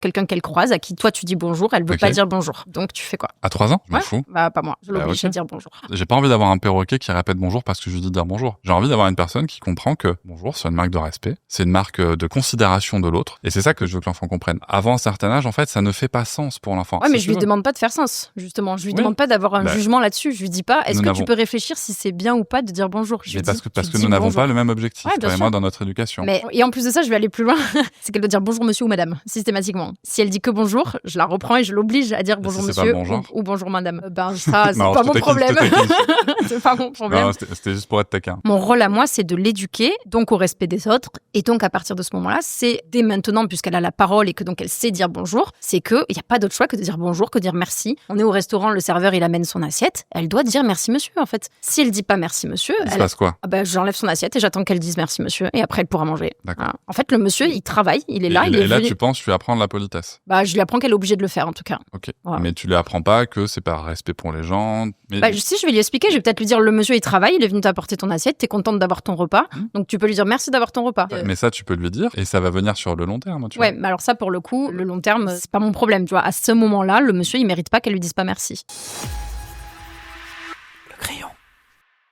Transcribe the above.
quelqu'un qu'elle croise, à qui toi tu dis bonjour, elle veut pas dire bonjour. Donc tu fais quoi? À 3 ans? Je m'en fous. Bah pas moi, je l'oblige à dire bonjour. J'ai pas envie d'avoir un perroquet qui répète bonjour parce que je lui dis dire bonjour. J'ai envie d'avoir une personne qui comprend que bonjour, c'est une marque de respect, c'est une marque de considération de l'autre, et c'est ça que je veux que l'enfant comprenne. Avant un certain âge, en fait, ça ne fait pas sens pour l'enfant. Ouais, mais je lui demande pas de faire sens, justement. Je lui demande pas d'avoir un jugement là-dessus. Je lui dis pas, est-ce que tu peux réfléchir si c'est bien ou pas de dire bonjour? Mais parce que nous n'avons pas le même objectif, toi et moi, dans notre éducation. Et en plus de ça, je vais aller plus loin. C'est qu'elle doit dire bonjour monsieur ou madame, systématiquement. Si elle dit que bonjour, je la reprends et je l'oblige à dire bonjour monsieur ou bonjour madame. Ça, c'est pas mon problème. C'est pas mon problème. Non, c'était juste pour être taquin. Mon rôle à moi, c'est de l'éduquer, donc au respect des autres. Et donc, à partir de ce moment-là, c'est dès maintenant, puisqu'elle a la parole et que donc elle sait dire bonjour, c'est qu'il n'y a pas d'autre choix que de dire bonjour, que de dire merci. On est au restaurant, le serveur, il amène son assiette. Elle doit dire merci monsieur, en fait. Si elle dit pas merci monsieur, il se passe quoi? J'enlève son assiette et j'attends qu'elle dise merci monsieur. Et après, elle pourra manger. Voilà. En fait, le monsieur, il travaille, il est là. Et là, tu penses lui apprendre la politesse? Je lui apprends qu'elle est obligée de le faire, en tout cas. Ok. Voilà. Mais tu lui apprends pas que c'est par respect pour les gens. Si je vais lui expliquer, je vais peut-être lui dire le monsieur il travaille, il est venu t'apporter ton assiette, t'es contente d'avoir ton repas, donc tu peux lui dire merci d'avoir ton repas. Mais ça tu peux lui dire et ça va venir sur le long terme. Tu vois. Mais alors ça pour le coup, le long terme c'est pas mon problème, tu vois. À ce moment-là, le monsieur il mérite pas qu'elle lui dise pas merci.